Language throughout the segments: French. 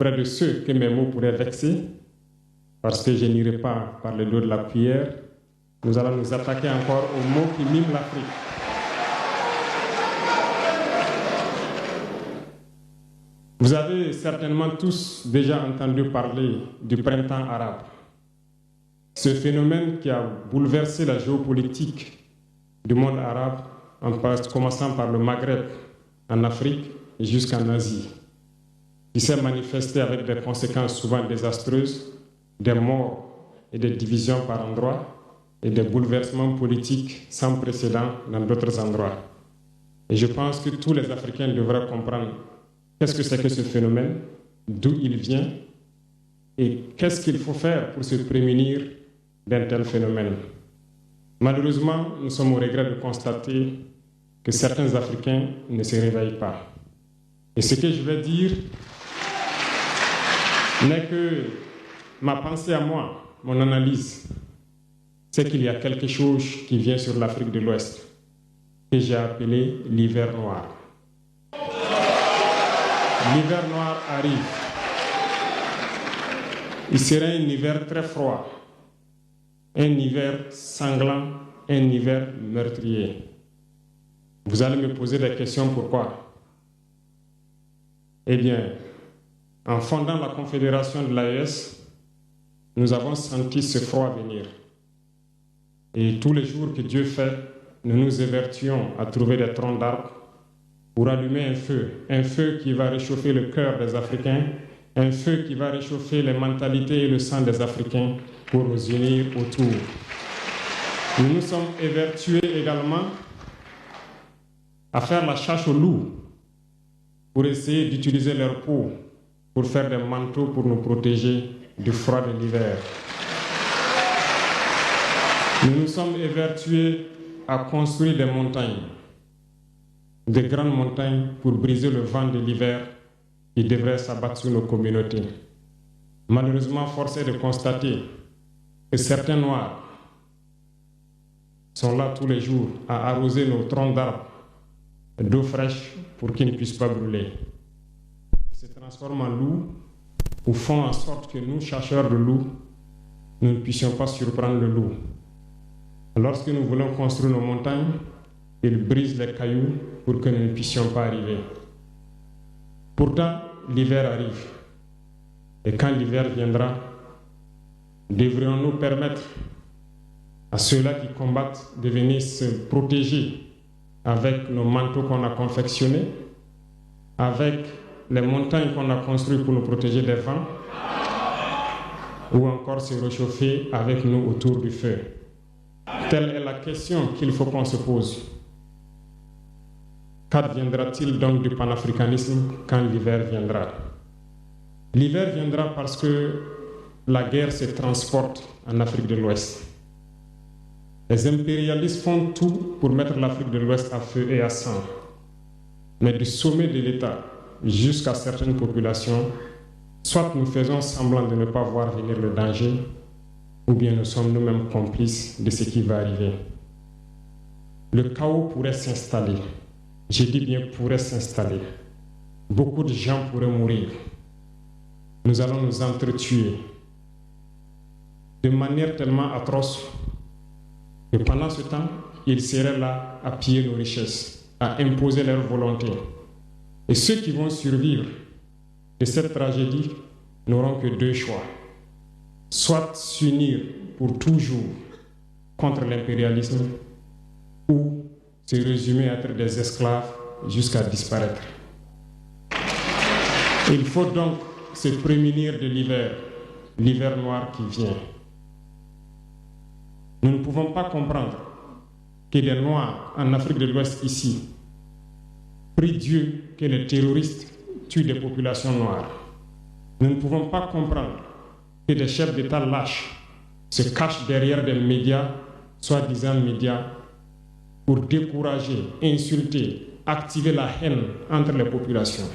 près de ceux que mes mots pourraient vexer, parce que je n'irai pas par le dos de la cuillère, nous allons nous attaquer encore aux mots qui miment l'Afrique. Vous avez certainement tous déjà entendu parler du printemps arabe. Ce phénomène qui a bouleversé la géopolitique du monde arabe, en commençant par le Maghreb, en Afrique et jusqu'en Asie, qui s'est manifesté avec des conséquences souvent désastreuses, des morts et des divisions par endroits, et des bouleversements politiques sans précédent dans d'autres endroits. Et je pense que tous les Africains devraient comprendre qu'est-ce que c'est que ce phénomène, d'où il vient, et qu'est-ce qu'il faut faire pour se prémunir d'un tel phénomène. Malheureusement, nous sommes au regret de constater que certains Africains ne se réveillent pas. Et ce que je vais dire n'est que ma pensée à moi, mon analyse, c'est qu'il y a quelque chose qui vient sur l'Afrique de l'Ouest, que j'ai appelé l'hiver noir. L'hiver noir arrive. Il sera un hiver très froid, un hiver sanglant, un hiver meurtrier. Vous allez me poser des questions, pourquoi? Eh bien, en fondant la Confédération de l'AES, nous avons senti ce froid venir. Et tous les jours que Dieu fait, nous nous évertuons à trouver des troncs d'arbres pour allumer un feu qui va réchauffer le cœur des Africains, un feu qui va réchauffer les mentalités et le sang des Africains pour nous unir autour. Nous nous sommes évertués également à faire la chasse aux loups pour essayer d'utiliser leur peau pour faire des manteaux pour nous protéger du froid de l'hiver. Nous nous sommes évertués à construire des montagnes, de grandes montagnes pour briser le vent de l'hiver qui devrait s'abattre sur nos communautés. Malheureusement, force est de constater que certains Noirs sont là tous les jours à arroser nos troncs d'arbres d'eau fraîche pour qu'ils ne puissent pas brûler. Ils se transforment en loups ou font en sorte que nous, chasseurs de loups, nous ne puissions pas surprendre le loup. Lorsque nous voulons construire nos montagnes, ils brisent les cailloux pour que nous ne puissions pas arriver. Pourtant, l'hiver arrive. Et quand l'hiver viendra, devrions-nous permettre à ceux-là qui combattent de venir se protéger avec nos manteaux qu'on a confectionnés, avec les montagnes qu'on a construites pour nous protéger des vents, ou encore se réchauffer avec nous autour du feu. Telle est la question qu'il faut qu'on se pose. Qu'adviendra-t-il donc du panafricanisme quand l'hiver viendra? L'hiver viendra parce que la guerre se transporte en Afrique de l'Ouest. Les impérialistes font tout pour mettre l'Afrique de l'Ouest à feu et à sang. Mais du sommet de l'État jusqu'à certaines populations, soit nous faisons semblant de ne pas voir venir le danger, ou bien nous sommes nous-mêmes complices de ce qui va arriver. Le chaos pourrait s'installer. Je dis bien pourrait s'installer. Beaucoup de gens pourraient mourir. Nous allons nous entretuer de manière tellement atroce que pendant ce temps, ils seraient là à piller nos richesses, à imposer leur volonté. Et ceux qui vont survivre de cette tragédie n'auront que deux choix. Soit s'unir pour toujours contre l'impérialisme ou se résumer à être des esclaves jusqu'à disparaître. Il faut donc se prémunir de l'hiver noir qui vient. Nous ne pouvons pas comprendre que les Noirs en Afrique de l'Ouest ici prient Dieu que les terroristes tuent des populations noires. Nous ne pouvons pas comprendre que des chefs d'État lâches se cachent derrière des médias, soi-disant médias, pour décourager, insulter, activer la haine entre les populations.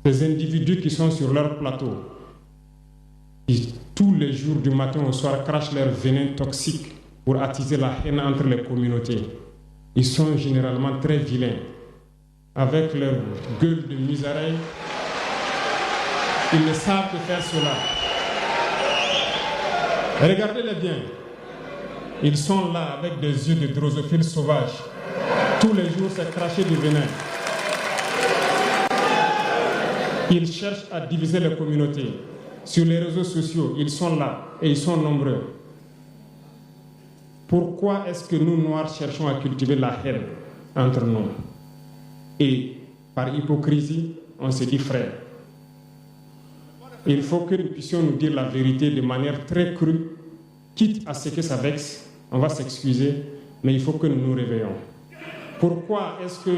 Ces individus qui sont sur leur plateau, qui tous les jours du matin au soir crachent leur venin toxique pour attiser la haine entre les communautés, ils sont généralement très vilains, avec leur gueule de musaraigne. Ils ne savent que faire cela. Regardez-les bien. Ils sont là avec des yeux de drosophiles sauvages. Tous les jours, c'est cracher du venin. Ils cherchent à diviser les communautés. Sur les réseaux sociaux, ils sont là et ils sont nombreux. Pourquoi est-ce que nous, Noirs, cherchons à cultiver la haine entre nous? Et par hypocrisie, on se dit frère. Il faut que nous puissions nous dire la vérité de manière très crue, quitte à ce que ça vexe, on va s'excuser, mais il faut que nous nous réveillons. Pourquoi est-ce que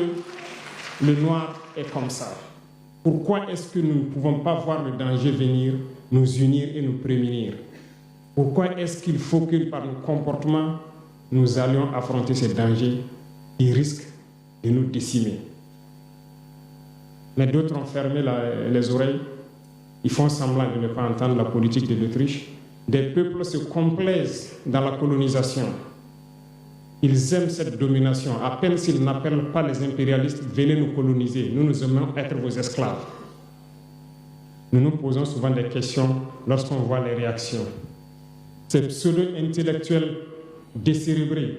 le noir est comme ça? Pourquoi est-ce que nous ne pouvons pas voir le danger venir, nous unir et nous prémunir? Pourquoi est-ce qu'il faut que par nos comportements, nous allions affronter ces dangers qui risquent de nous décimer? Mais d'autres ont fermé les oreilles. Ils font semblant de ne pas entendre la politique de l'Autriche. Des peuples se complaisent dans la colonisation. Ils aiment cette domination. À peine s'ils n'appellent pas les impérialistes, venez nous coloniser. Nous aimons être vos esclaves. Nous nous posons souvent des questions lorsqu'on voit les réactions. Ces pseudo-intellectuels décérébrés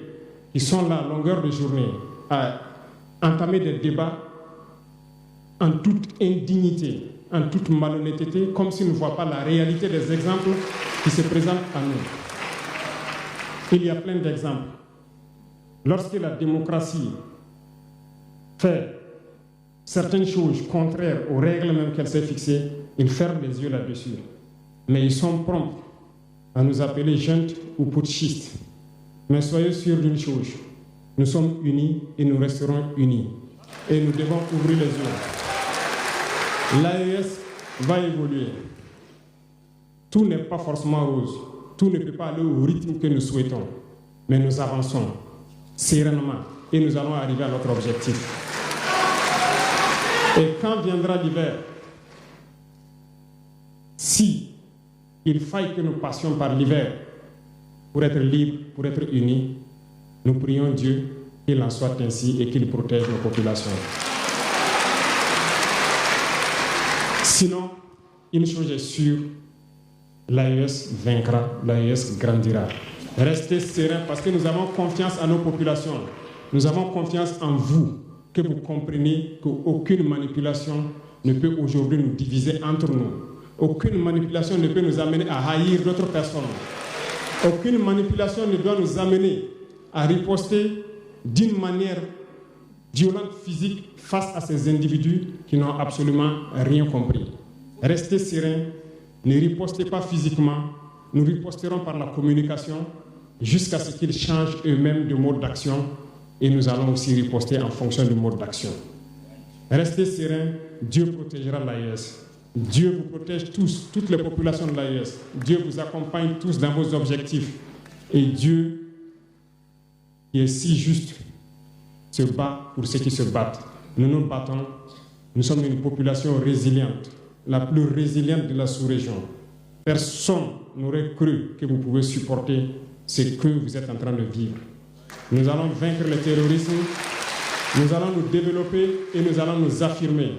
qui sont là à longueur de journée à entamer des débats en toute indignité, en toute malhonnêteté, comme s'ils ne voient pas la réalité des exemples qui se présentent à nous. Il y a plein d'exemples. Lorsque la démocratie fait certaines choses contraires aux règles même qu'elle s'est fixées, ils ferment les yeux là-dessus. Mais ils sont prompts à nous appeler juntes ou putschistes. Mais soyez sûrs d'une chose, nous sommes unis et nous resterons unis. Et nous devons ouvrir les yeux. L'AES va évoluer. Tout n'est pas forcément rose. Tout ne peut pas aller au rythme que nous souhaitons. Mais nous avançons sereinement et nous allons arriver à notre objectif. Et quand viendra l'hiver, si il faille que nous passions par l'hiver pour être libres, pour être unis, nous prions Dieu qu'il en soit ainsi et qu'il protège nos populations. Sinon, une chose est sûre, l'AES vaincra, l'AES grandira. Restez sereins parce que nous avons confiance en nos populations. Nous avons confiance en vous, que vous compreniez qu'aucune manipulation ne peut aujourd'hui nous diviser entre nous. Aucune manipulation ne peut nous amener à haïr d'autres personnes. Aucune manipulation ne doit nous amener à riposter d'une manière violente, physique, face à ces individus qui n'ont absolument rien compris. Restez sereins, ne ripostez pas physiquement, nous riposterons par la communication jusqu'à ce qu'ils changent eux-mêmes de mode d'action et nous allons aussi riposter en fonction du mode d'action. Restez sereins, Dieu protégera l'AES. Dieu vous protège tous, toutes les populations de l'AES. Dieu vous accompagne tous dans vos objectifs. Et Dieu, qui est si juste, se bat pour ceux qui se battent. Nous nous battons. Nous sommes une population résiliente, la plus résiliente de la sous-région. Personne n'aurait cru que vous pouvez supporter ce que vous êtes en train de vivre. Nous allons vaincre le terrorisme, nous allons nous développer et nous allons nous affirmer.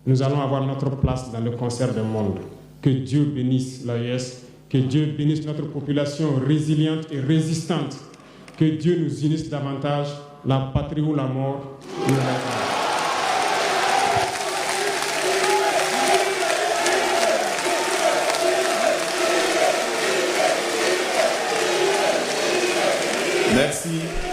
Nous allons avoir notre place dans le concert du monde. Que Dieu bénisse l'AES, que Dieu bénisse notre population résiliente et résistante. Que Dieu nous unisse davantage, la patrie ou la mort. Merci.